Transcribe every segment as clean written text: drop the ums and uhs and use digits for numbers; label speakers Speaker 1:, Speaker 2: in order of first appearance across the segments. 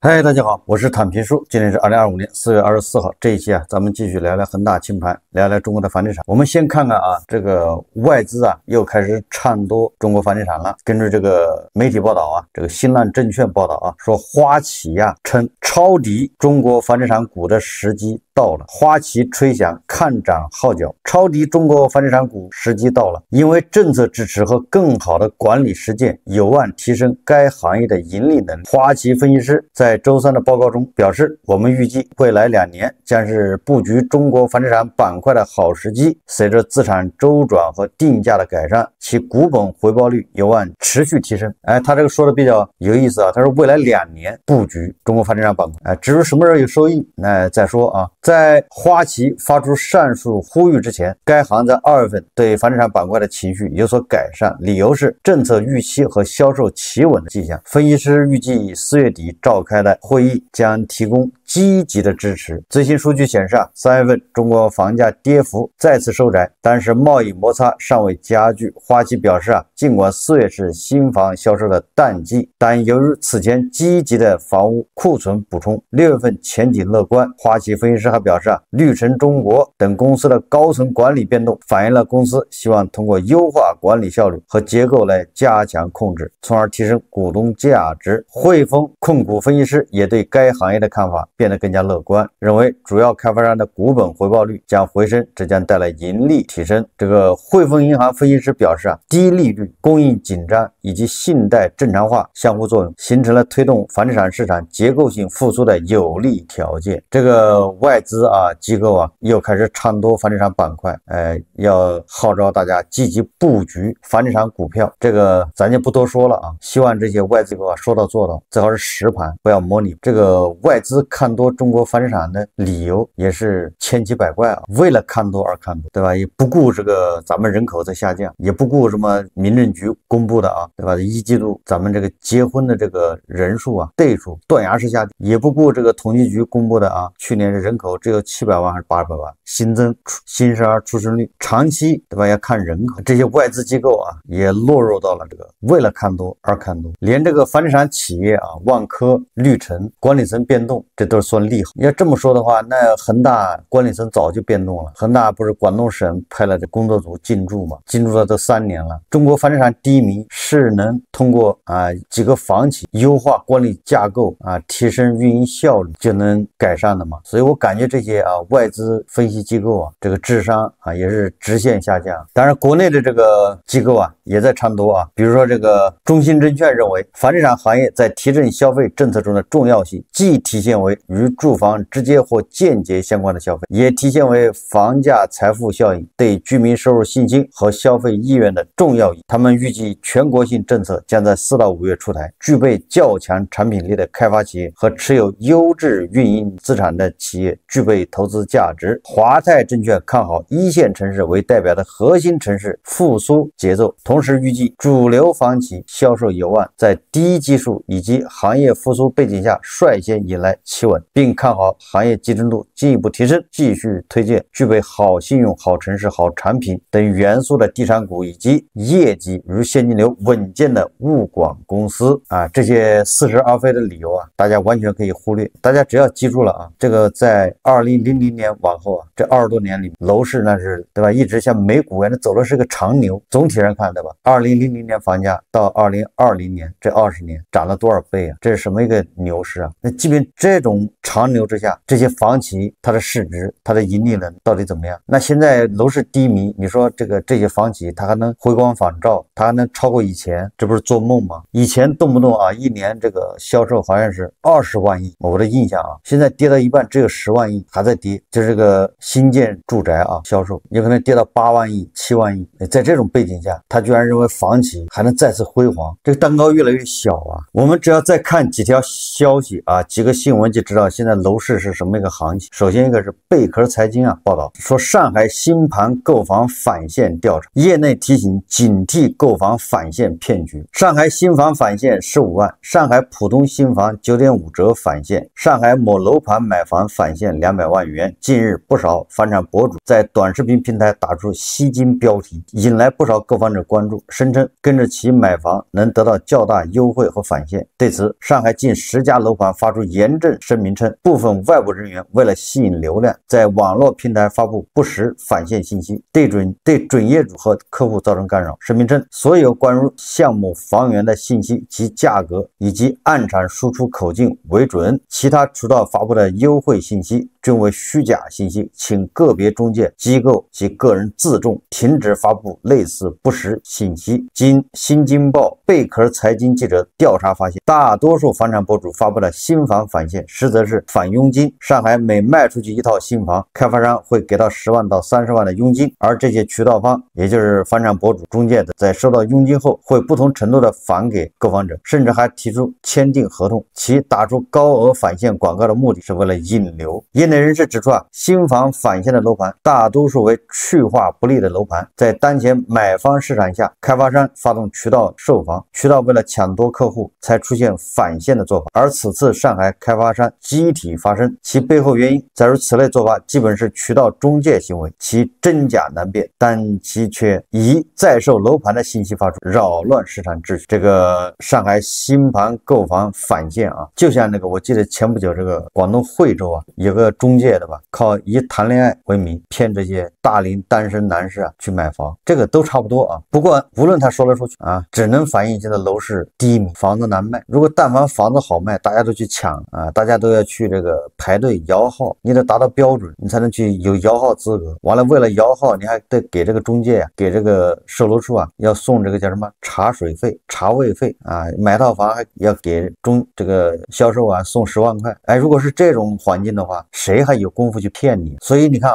Speaker 1: 嗨，大家好，我是坦平叔。今天是2025年4月24号，这一期咱们继续聊聊恒大清盘，聊聊中国的房地产。我们先看看这个外资又开始唱多中国房地产了。根据这个媒体报道这个新浪证券报道说花旗称抄底中国房地产股的时机到了，花旗吹响看涨号角，抄底中国房地产股时机到了，因为政策支持和更好的管理实践有望提升该行业的盈利能力。花旗分析师在周三的报告中表示，我们预计未来2年将是布局中国房地产板块的好时机，随着资产周转和定价的改善，其股本回报率有望持续提升。他这个说的比较有意思他说未来2年布局中国房地产板块，至于什么时候有收益再说在花旗发出上述呼吁之前，该行在2月份对房地产板块的情绪有所改善，理由是政策预期和销售企稳的迹象。分析师预计4月底召开的会议将提供积极的支持。最新数据显示3月份中国房价跌幅再次收窄，但是贸易摩擦尚未加剧。花旗表示尽管4月是新房销售的淡季，但由于此前积极的房屋库存补充，6月份前景乐观。花旗分析师还表示绿城中国等公司的高层管理变动反映了公司希望通过优化管理效率和结构来加强控制，从而提升股东价值。汇丰控股分析师也对该行业的看法变得更加乐观，认为主要开发商的股本回报率将回升，这将带来盈利提升。这个汇丰银行分析师表示低利率、供应紧张以及信贷正常化相互作用，形成了推动房地产市场结构性复苏的有利条件。这个外资机构又开始唱多房地产板块，要号召大家积极布局房地产股票。这个咱就不多说了希望这些外资机构说到做到，最好是实盘，不要模拟。这个外资看多中国房地产的理由也是千奇百怪为了看多而看多，对吧？也不顾这个咱们人口在下降，也不顾什么民政局公布的对吧？1季度咱们这个结婚的这个人数对数断崖式下跌，也不顾这个统计局公布的去年的人口只有700万还是800万，新增新生儿出生率长期对吧要看人口。这些外资机构也落入到了这个为了看多而看多，连这个房地产企业万科、绿城管理层变动，这都是算利好。要这么说的话，那恒大管理层早就变动了。恒大不是广东省派了这工作组进驻吗？进驻了都3年了。中国房地产低迷是能通过几个房企优化管理架构提升运营效率就能改善的吗？所以我感觉这些外资分析机构这个智商也是直线下降。当然国内的这个机构也在唱多比如说这个中信证券认为，房地产行业在提振消费政策中的重要性既体现为与住房直接或间接相关的消费，也体现为房价财富效应对居民收入信心和消费意愿的重要意。他们预计全国性政策将在4到5月出台，具备较强产品力的开发企业和持有优质运营资产的企业具备投资价值。华泰证券看好1线城市为代表的核心城市复苏节奏，同时预计主流房企销售有望在低基数以及行业复苏背景下率先迎来企稳，并看好行业竞争度进一步提升，继续推荐具备好信用、好城市、好产品等元素的地产股以及业绩如现金流稳健的物管公司这些似是而非的理由大家完全可以忽略。大家只要记住了这个在2000年往后这20多年里，楼市那是对吧一直像美股一样的走的是个长牛。总体上看对吧，2000年房价到2020年这20年涨了多少倍这是什么一个牛市那即便这种长牛之下，这些房企它的市值、它的盈利能到底怎么样？那现在楼市低迷，你说这些房企它还能回光返照，它还能超过以前？这不是做梦吗？以前动不动一年这个销售好像是20万亿，我的印象现在跌到一半只有10万亿还在跌，就是这个新建住宅销售也可能跌到8万亿、7万亿。在这种背景下，他居然认为房企还能再次辉煌，这个蛋糕越来越小我们只要再看几条消息几个新闻就知道道现在楼市是什么一个行情。首先一个是贝壳财经报道说，上海新盘购房返现调查，业内提醒警惕购房返现骗局。上海新房返现15万，上海浦东新房9.5折返现，上海某楼盘买房返现200万元。近日不少房产博主在短视频平台打出吸金标题，引来不少购房者关注，声称跟着其买房能得到较大优惠和返现。对此，上海近10家楼盘发出严正声明称，部分外部人员为了吸引流量，在网络平台发布不实返现信息，对准业主和客户造成干扰。声明称，所有关于项目房源的信息及价格以及按产输出口径为准，其他渠道发布的优惠信息均为虚假信息，请个别中介机构及个人自重，停止发布类似不实信息。经新京报贝壳财经记者调查发现，大多数房产博主发布的新房返现实则是返佣金。上海每卖出去一套新房，开发商会给到10万到30万的佣金，而这些渠道方，也就是房产博主中介的，在收到佣金后会不同程度的返给购房者，甚至还提出签订合同。其打出高额返现广告的目的是为了引流。业内人士指出新房返现的楼盘大多数为去化不利的楼盘，在当前买方市场下，开发商发动渠道售房，渠道为了抢夺客户才出现返现的做法。而此次上海开发商集体发声，其背后原因在于此类做法基本是渠道中介行为，其真假难辨，但其却以在售楼盘的信息发出，扰乱市场秩序。这个上海新盘购房返现就像那个我记得前不久这个广东惠州有个中介的吧，靠以谈恋爱为名骗这些大龄单身男士去买房，这个都差不多不过无论他说来说去只能反映现在楼市低迷，房子难卖。如果但凡房子好卖，大家都去抢大家都要去这个排队摇号，你得达到标准，你才能去有摇号资格。完了，为了摇号，你还得给这个中介给这个售楼处要送这个叫什么茶水费、茶位费买套房还要给这个销售送10万块。如果是这种环境的话，谁还有功夫去骗你？所以你看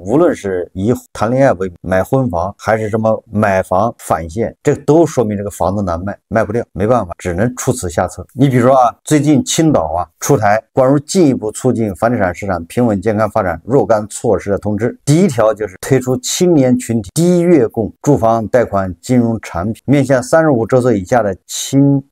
Speaker 1: 无论是以谈恋爱为买婚房，还是什么买房返现，这都说明这个房子难卖，卖不掉，没办法，只能出此下策。你比如说最近青岛出台关于进一步促进房地产市场平稳健康发展若干措施的通知，第一条就是推出青年群体低月供住房贷款金融产品，面向35周岁以下的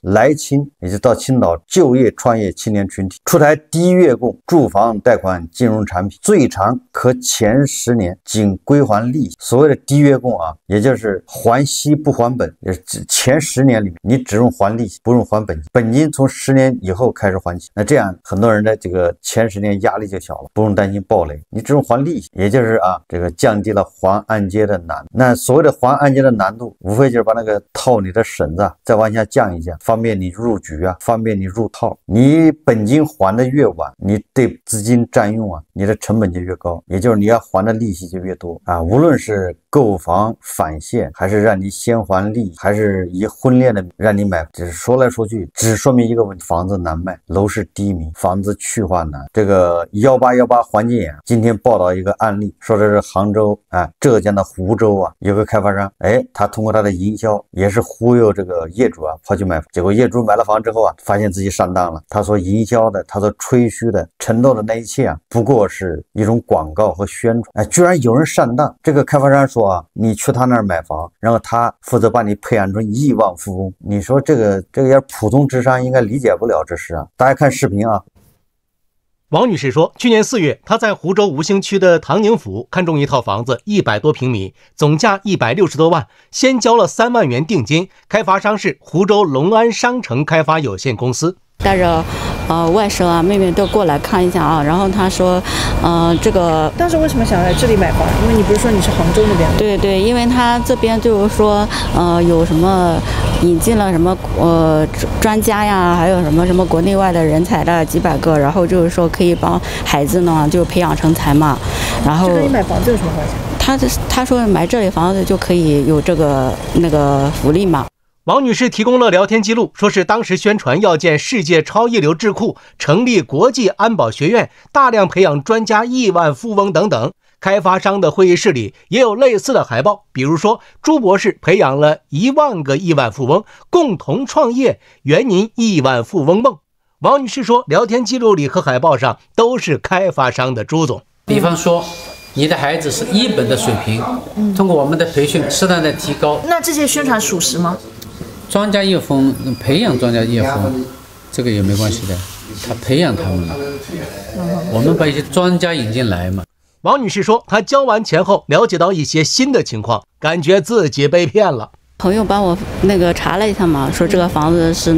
Speaker 1: 来青，也就到青岛就业创业青年群体，出台低月供住房贷款金融产品，最长可前10年仅归还利息。所谓的低月供也就是还息不还本，也是前10年里面你只用还利息，不用还本金，本金从10年以后开始还起。那这样很多人的这个前10年压力就小了，不用担心暴雷，你只用还利息，也就是这个降低了还按揭的难度。那所谓的还按揭的难度，无非就是把那个套你的绳子再往下降一降，方便你入局方便你入套。你本金还的越晚，你对资金占用你的成本就越高，也就是你要还的利息就越多无论是购房返现，还是让你先还利息，还是以婚恋的让你买，只是说来说去只说明一个问题，房子难卖，楼市低迷，房子去化难。这个1818环境眼今天报道一个案例，说这是杭州浙江的湖州有个开发商他通过他的营销也是忽悠这个业主跑去买房，结果业主买了房之后发现自己上当了，他所营销的，他所吹嘘的，承诺的那一切不过是一种广告和宣传居然有人上当。这个开发商说你去他那儿买房，然后他负责把你培养成亿万富翁，你说这个也是普通智商应该理解不了这事大家看视频
Speaker 2: 王女士说，去年4月，她在湖州吴兴区的唐宁府看中一套房子，100多平米，总价160多万，先交了3万元定金，开发商是湖州隆安商城开发有限公司。
Speaker 3: 带着外甥妹妹都过来看一下然后他说这个
Speaker 4: 当时为什么想来这里买房？因为你不是说你是杭州那边的？
Speaker 3: 对，因为他这边就是说有什么引进了什么专家呀，还有什么国内外的人才的几百个，然后就是说可以帮孩子呢就培养成才嘛。然后这
Speaker 4: 跟你买房子有什么关系？
Speaker 3: 他说买这里房子就可以有这个那个福利嘛。
Speaker 2: 王女士提供了聊天记录，说是当时宣传要建世界超一流智库，成立国际安保学院，大量培养专家、亿万富翁等等。开发商的会议室里也有类似的海报，比如说朱博士培养了1万个亿万富翁，共同创业，圆您亿万富翁梦。王女士说，聊天记录里和海报上都是开发商的朱总。
Speaker 5: 比方说，你的孩子是1本的水平，通过我们的培训，适当的提高。
Speaker 4: 那这些宣传属实吗？
Speaker 5: 庄家业风培养庄家业风，这个也没关系的，他培养他们嘛，我们把一些庄家引进来嘛。
Speaker 2: 王女士说，她交完钱后了解到一些新的情况，感觉自己被骗了。
Speaker 3: 朋友帮我查了一下嘛，说这个房子是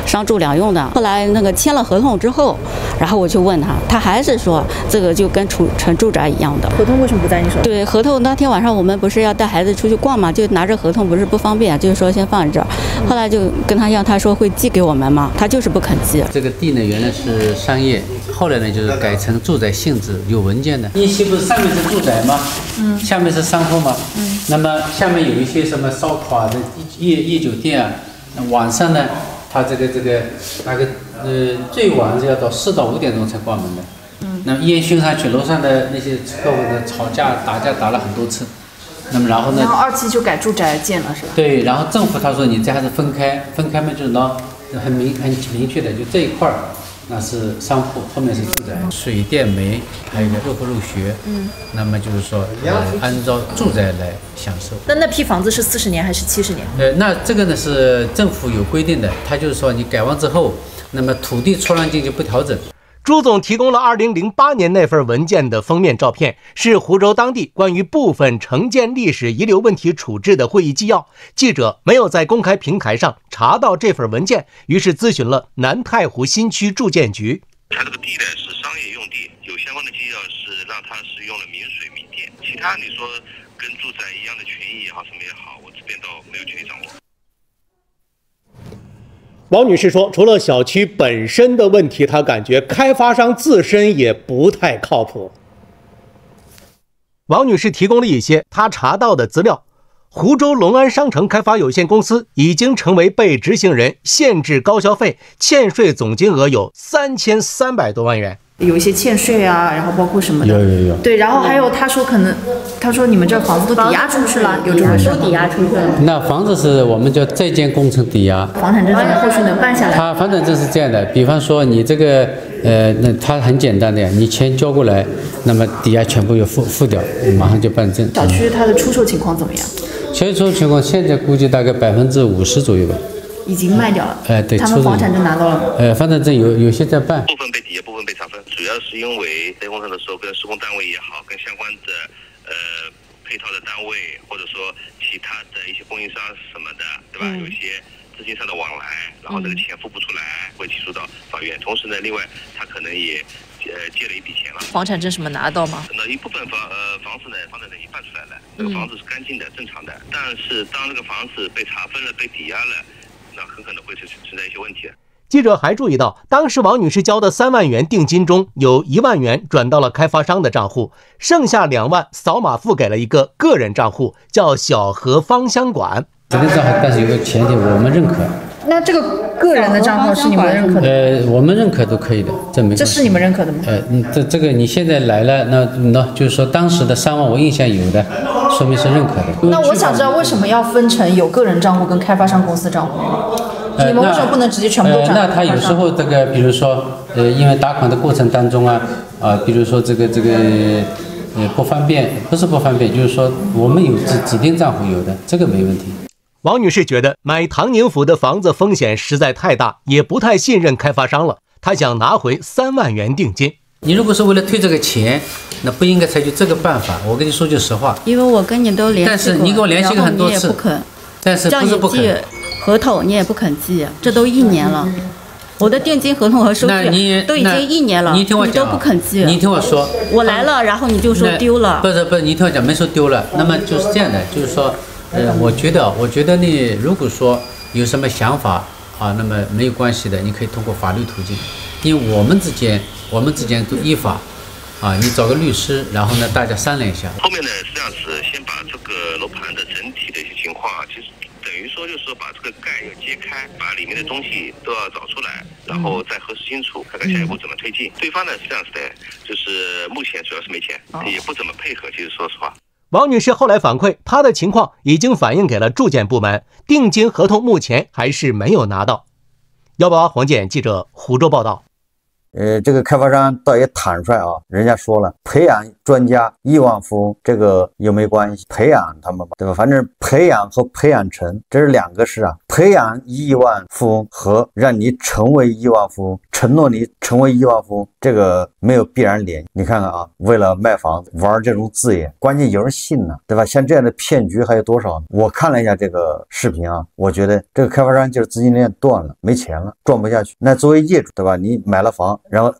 Speaker 3: 商住两用的。后来签了合同之后，然后我去问他，他还是说这个就跟纯住宅一样的。
Speaker 4: 合同为什么不在你手上？
Speaker 3: 对，合同那天晚上我们不是要带孩子出去逛嘛，就拿着合同不是不方便，就是说先放这儿。后来就跟他要，他说会寄给我们嘛，他就是不肯寄。
Speaker 5: 这个地呢原来是商业，后来呢就是改成住宅性质，有文件的。一期不是上面是住宅吗？下面是商铺吗？那么下面有一些什么烧烤的夜酒店啊，晚上呢，他这个最晚是要到4到5点钟才关门的。那么烟熏上去，楼上的那些客户呢吵架打架打了很多次。那么然后呢？
Speaker 4: 然后2期就改住宅建了是吧？
Speaker 5: 对，然后政府他说你这还是分开嘛，就是很明确的，就这一块儿。那是商铺，后面是住宅，水电煤，还有一个入户入学。那么就是说，按照住宅来享受。
Speaker 4: 那批房子是40年还是70年？
Speaker 5: 那这个呢是政府有规定的，他就是说你改完之后，那么土地出让金就不调整。
Speaker 2: 朱总提供了2008年那份文件的封面照片，是湖州当地关于部分城建历史遗留问题处置的会议纪要。记者没有在公开平台上查到这份文件，于是咨询了南太湖新区住建局。
Speaker 6: 它这个地呢是商业用地，有相关的纪要是让它使用了民水民电，其他你说跟住宅一样的权益也好，什么也好，我这边倒没有具体掌握。
Speaker 2: 王女士说，除了小区本身的问题，她感觉开发商自身也不太靠谱。王女士提供了一些她查到的资料，湖州隆安商城开发有限公司已经成为被执行人，限制高消费，欠税总金额有3300多万元。
Speaker 4: 有一些欠税啊，然后包括什么的。
Speaker 5: 有。
Speaker 4: 对，然后还有他说你们这房子都抵押出去了，有这回事？
Speaker 3: 都抵押出去了。
Speaker 5: 那房子是我们叫在建工程抵押。
Speaker 4: 房产证怎么后续能办下来？
Speaker 5: 它房产证是这样的，比方说你这个那它很简单的呀，你钱交过来，那么抵押全部要付掉，马上就办证。
Speaker 4: 小区它的出售情况怎么样？
Speaker 5: 小区出售情况现在估计大概50%左右吧。
Speaker 4: 已经卖掉了。
Speaker 5: 对，
Speaker 4: 他们房产证拿到了吗？
Speaker 5: 房产证有些在办。
Speaker 6: 部分被抵押，部分被查封，主要是因为在工程的时候，跟施工单位也好，跟相关的配套的单位，或者说其他的一些供应商什么的，对吧？有一些资金上的往来，然后这个钱付不出来，会起诉到法院。同时呢，另外他可能也借了一笔钱了。
Speaker 4: 房产证什么拿到吗？
Speaker 6: 那一部分房子呢，房产证已经办出来了，这个房子是干净的、正常的。但是当这个房子被查封了、被抵押了，那很可能会存在一些问题。
Speaker 2: 记者还注意到，当时王女士交的3万元定金中，有1万元转到了开发商的账户，剩下2万扫码付给了一个个人账户，叫小河芳香馆。
Speaker 5: 这个账号，但是有个前提，我们认可。
Speaker 4: 那这个个人的账号是你们认可的？
Speaker 5: 我们认可都可以的，这没关系。
Speaker 4: 这是你们认可的吗？
Speaker 5: 这个你现在来了，那就是说当时的3万我印象有的，说明是认可的。
Speaker 4: 那我想知道为什么要分成有个人账户跟开发商公司账户？你们为什么不能直接全部都转？
Speaker 5: 那他有时候这个，比如说因为打款的过程当中比如说这个不方便，不是不方便，就是说我们有指定账户有的，这个没问题。
Speaker 2: 王女士觉得买唐宁府的房子风险实在太大，也不太信任开发商了。她想拿回3万元定金。
Speaker 5: 你如果是为了退这个钱，那不应该采取这个办法。我跟你说句实话，
Speaker 3: 因为我跟你都联系过，
Speaker 5: 但是你给我联系过很多次，
Speaker 3: 不肯。
Speaker 5: 但是不是不肯？
Speaker 3: 合同你也不肯寄，这都1年了。我的定金合同和收据都已经1年了，
Speaker 5: 你听我讲，
Speaker 3: 你都不肯寄。
Speaker 5: 你听我说，
Speaker 3: 我来了，然后你就说丢了。
Speaker 5: 不是，你听我讲，没说丢了。那么就是这样的，就是说。我觉得你如果说有什么想法那么没有关系的，你可以通过法律途径，因为我们之间都依法你找个律师，然后呢大家商量一下。
Speaker 6: 后面呢是这样子，先把这个楼盘的整体的一些情况其实等于说就是说把这个盖要揭开，把里面的东西都要找出来，然后再核实清楚，看看下一步怎么推进。对方呢是这样子的，就是目前主要是没钱，也不怎么配合，其实说实话。
Speaker 2: 王女士后来反馈，她的情况已经反映给了住建部门，定金合同目前还是没有拿到。188黄健记者湖州报道。
Speaker 1: 这个开发商倒也坦率啊，人家说了，培养专家、亿万富翁，这个又没关系，培养他们吧，对吧？反正培养和培养成，这是两个事啊。培养亿万富翁和让你成为亿万富翁，承诺你成为亿万富翁，这个没有必然联系。你看看啊，为了卖房子玩这种字眼，关键有人信呢，对吧？像这样的骗局还有多少呢？我看了一下这个视频啊，我觉得这个开发商就是资金链断了，没钱了，赚不下去。那作为业主，对吧？你买了房，然后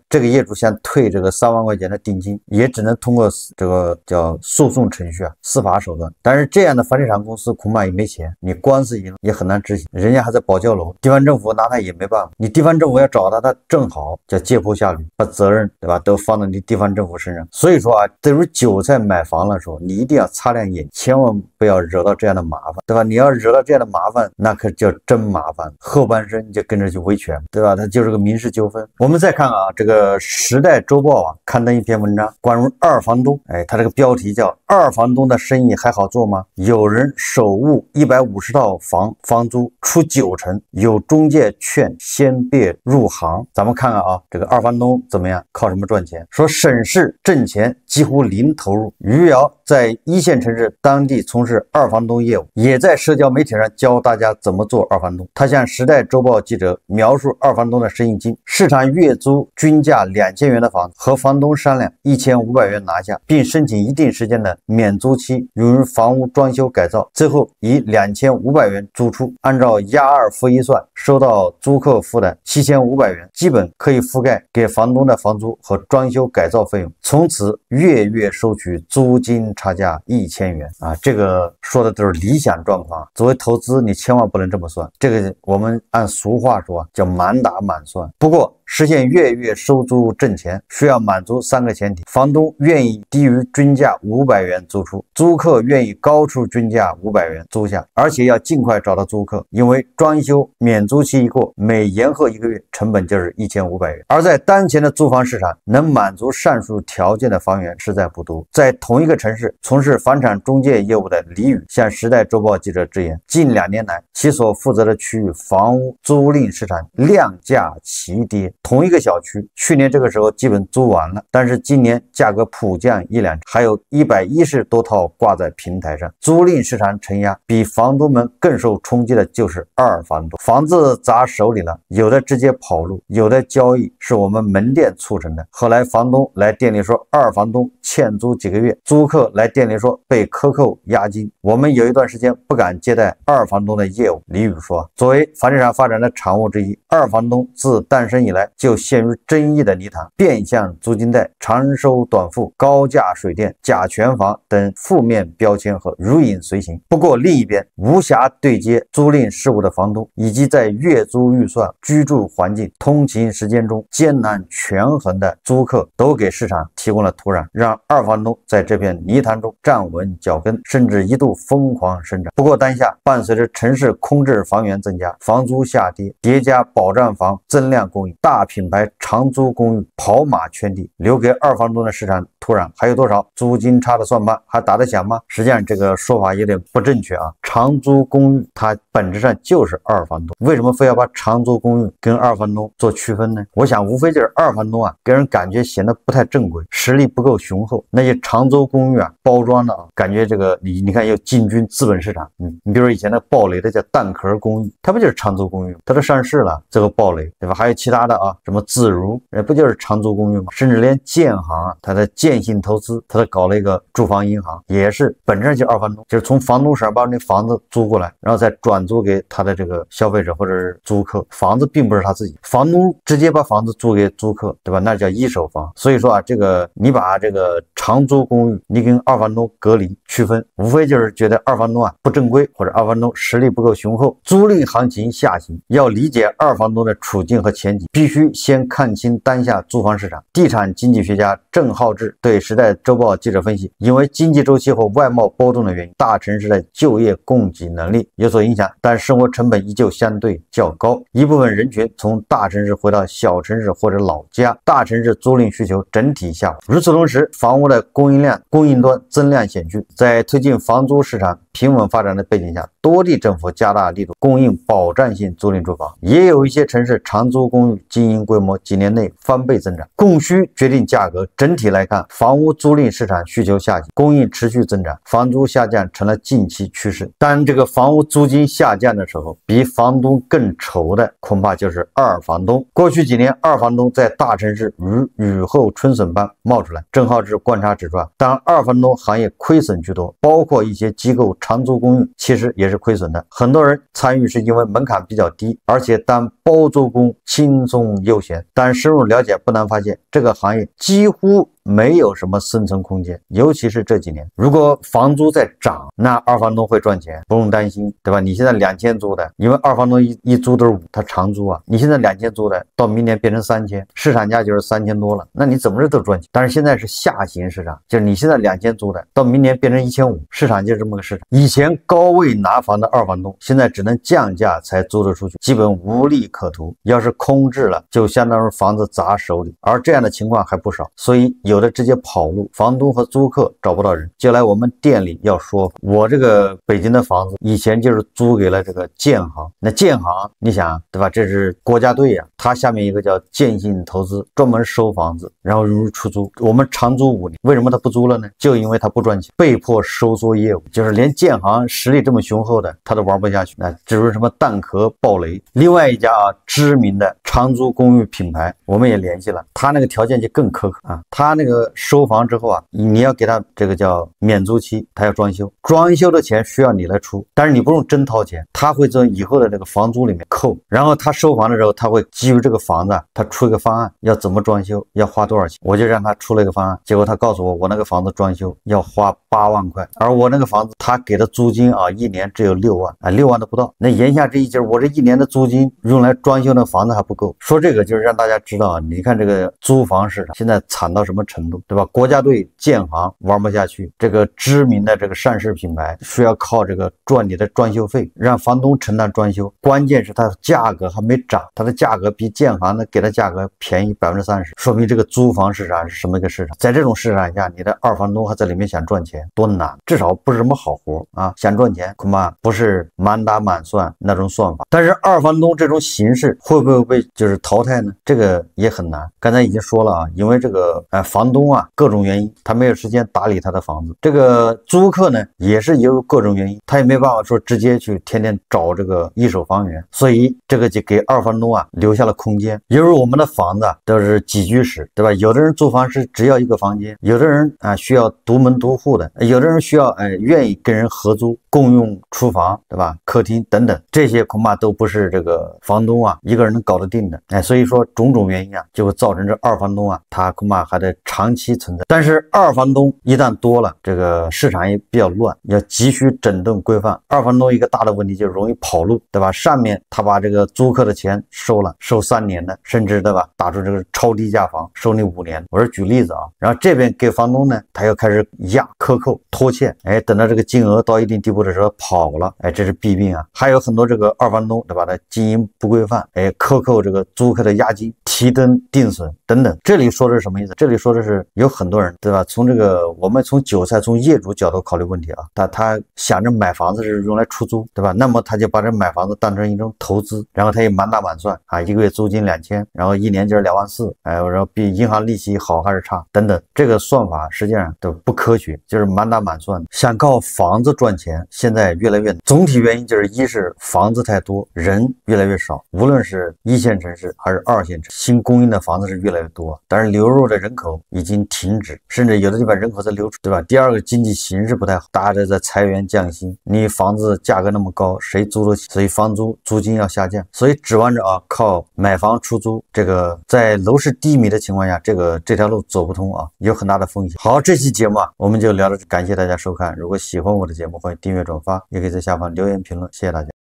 Speaker 1: 这个业主想退这个3万块钱的定金，也只能通过这个叫诉讼程序啊，司法手段。但是这样的房地产公司恐怕也没钱，你官司赢了也很难执行，人家还在保交楼，地方政府拿他也没办法。你地方政府要找他，他正好叫借坡下驴，把责任对吧都放到你地方政府身上。所以说啊，对于韭菜买房的时候，你一定要擦亮眼，千万不要惹到这样的麻烦，对吧？你要惹到这样的麻烦，那可叫真麻烦，后半生就跟着去维权，对吧？它就是个民事纠纷。我们再看啊，这个《时代周报》啊刊登一篇文章，关于二房东。它这个标题叫“二房东的生意还好做吗？有人首物150套房，房租出90%，有中介劝先别入行。”咱们看看啊，这个二房东怎么样？靠什么赚钱？说省市挣钱几乎零投入。余姚在1线城市当地从事二房东业务，也在社交媒体上教大家怎么做二房东。他向《时代周报》记者描述二房东的生意经：市场月租均价2000元的房子，和房东商量1500元拿下，并申请一定时间的免租期，用于房屋装修改造，最后以2500元租出，按照押2付1算，收到租客付的7500元，基本可以覆盖给房东的房租和装修改造费用，从此月月收取租金差价1000元啊！这个说的都是理想状况，作为投资你千万不能这么算，这个我们按俗话说叫满打满算。不过实现月月收租挣钱，需要满足3个前提：房东愿意低于均价500元租出，租客愿意高出均价500元租下，而且要尽快找到租客，因为装修免租期一过，每延后1个月，成本就是1500元。而在当前的租房市场，能满足上述条件的房源实在不多。在同一个城市从事房产中介业务的李宇向《时代周报》记者直言，近2年来，其所负责的区域房屋租赁市场量价齐跌。同一个小区，去年这个时候基本租完了，但是今年价格普降1-2成，还有110多套挂在平台上。租赁市场承压，比房东们更受冲击的就是二房东。房子砸手里了，有的直接跑路，有的交易是我们门店促成的。后来房东来店里说二房东欠租几个月，租客来店里说被克扣押金，我们有一段时间不敢接待二房东的业务。李宇说，作为房地产发展的产物之一，二房东自诞生以来就陷于争议的泥潭，变相租金贷、长收短付、高价水电、假权房等负面标签和如影随形。不过另一边，无暇对接租赁事务的房东，以及在月租预算、居住环境、通勤时间中艰难权衡的租客，都给市场提供了土壤，让二房东在这片泥潭中站稳脚跟，甚至一度疯狂生长。不过当下伴随着城市空置房源增加，房租下跌，叠加保障房增量供应，大品牌长租公寓跑马圈地，留给二房东的市场土壤还有多少？租金差的算盘还打得响吗？实际上这个说法有点不正确啊。长租公寓它本质上就是二房东，为什么非要把长租公寓跟二房东做区分呢？我想无非就是二房东啊给人感觉显得不太正规，实力不够雄厚。那些长租公寓啊包装的啊，感觉这个你看要进军资本市场。你比如说以前的暴雷的叫蛋壳公寓，它不就是长租公寓，它都上市了，这个暴雷对吧？还有其他的啊，什么自如不就是长租公寓吗？甚至连建行啊，它的建信投资它都搞了一个住房银行，也是本质上就是二房东，就是从房东手上把那房子租过来，然后再转租给他的这个消费者或者是租客。房子并不是他自己，房东直接把房子租给租客，对吧？那叫一手房。所以说啊，这个你把这个长租公寓你跟二房东隔离区分，无非就是觉得二房东啊不正规，或者二房东实力不够雄厚。租赁行情下行，要理解二房东的处境和前景，必须先看清当下租房市场。地产经济学家郑浩志对《时代周报》记者分析，因为经济周期和外贸波动的原因，大城市的就业供给能力有所影响，但生活成本依旧相对较高，一部分人群从大城市回到小城市市或者老家，大城市租赁需求整体下滑。与此同时，房屋的供应端增量险峻，在推进房租市场平稳发展的背景下，多地政府加大力度供应保障性租赁住房，也有一些城市长租公寓经营规模几年内翻倍增长。供需决定价格，整体来看，房屋租赁市场需求下行，供应持续增长，房租下降成了近期趋势。当这个房屋租金下降的时候，比房东更愁的恐怕就是二房东。过去几年，二房东在大城市如雨后春笋般冒出来。郑浩志观察指出，当二房东行业亏损居多，包括一些机构长租公寓其实也是亏损的。很多人参与是因为门槛比较低，而且当包租公轻松悠闲。但深入了解不难发现，这个行业几乎没有什么生存空间，尤其是这几年，如果房租在涨，那二房东会赚钱，不用担心，对吧？你现在2000租的，因为二房东一租都是5，他长租啊。你现在2000租的，到明年变成3000，市场价就是3000多了，那你怎么着都赚钱。但是现在是下行市场，就是你现在2000租的，到明年变成1500，市场就是这么个市场。以前高位拿房的二房东，现在只能降价才租得出去，基本无利可图。要是空置了，就相当于房子砸手里，而这样的情况还不少，所以有的直接跑路，房东和租客找不到人，就来我们店里要说，我这个北京的房子以前就是租给了这个建行，那建行你想对吧，这是国家队呀，它下面一个叫建信投资，专门收房子然后融入出租，我们长租5年，为什么他不租了呢？就因为他不赚钱，被迫收缩业务，就是连建行实力这么雄厚的他都玩不下去，那只是什么蛋壳爆雷。另外一家知名的长租公寓品牌我们也联系了，他那个条件就更苛刻啊，他那个收房之后啊，你要给他这个叫免租期，他要装修，装修的钱需要你来出，但是你不用真掏钱，他会从以后的这个房租里面扣，然后他收房的时候，他会基于这个房子他出一个方案，要怎么装修，要花多少钱，我就让他出了一个方案，结果他告诉我，我那个房子装修要花8万块，而我那个房子他给的租金啊，一年只有6万啊，6万都不到。那言下之意就是，我这一年的租金用来装修那房子还不够。说这个就是让大家知道啊，你看这个租房市场现在惨到什么程度，对吧？国家队、建行玩不下去，这个知名的这个上市品牌需要靠这个赚你的装修费，让房东承担装修。关键是它的价格还没涨，它的价格比建行的给的价格便宜30%，说明这个租房市场是什么一个市场？在这种市场下，你的二房东还在里面想赚钱，多难，至少不是什么好活啊！想赚钱恐怕不是满打满算那种算法。但是二房东这种形式会不会被就是淘汰呢？这个也很难。刚才已经说了啊，因为这个房东啊各种原因他没有时间打理他的房子，这个租客呢也是有各种原因，他也没办法说直接去天天找这个一手房源，所以这个就给二房东啊留下了空间。因为我们的房子都是几居室，对吧？有的人租房是只要一个房间，有的人需要独门独户的，有的人需要愿意跟人合租共用厨房，对吧？客厅等等，这些恐怕都不是这个房东啊一个人能搞得定的。所以说种种原因啊，就会造成这二房东啊他恐怕还得长期存在。但是二房东一旦多了，这个市场也比较乱，要急需整顿规范。二房东一个大的问题就是容易跑路，对吧？上面他把这个租客的钱收了，收3年的，甚至对吧打出这个超低价房收你5年，我是举例子啊。然后这边给房东呢，他又开始压克扣拖欠，等到这个金额到一定地步的时候跑了，这是弊病啊。还有很多这个二房东对吧，他经营不规范，克扣这个租客的押金，提灯定损等等。这里说的是什么意思？这里说的是有很多人对吧，从这个我们从韭菜从业主角度考虑问题啊，他想着买房子是用来出租，对吧？那么他就把这买房子当成一种投资，然后他也满打满算啊，一个月租金2000，然后一年就是2万4，然后比银行利息好还是差等等，这个算法实际上都不科学，就是满打满算。想靠房子赚钱现在越来越难，总体原因就是一是房子太多，人越来越少，无论是1线城市还是2线城市，新供应的房子是越来越多，但是流入的人口已经停止，甚至有的地方人口在流出，对吧？第二个经济形势不太好，大家都在裁员降薪，你房子价格那么高，谁租得起？所以房租租金要下降，所以指望着靠买房出租，这个在楼市低迷的情况下，这条路走不通啊，有很大的风险。好，这期节目我们就聊到这，感谢大家收看。如果喜欢我的节目，欢迎订阅转发，也可以在下方留言评论，谢谢大家。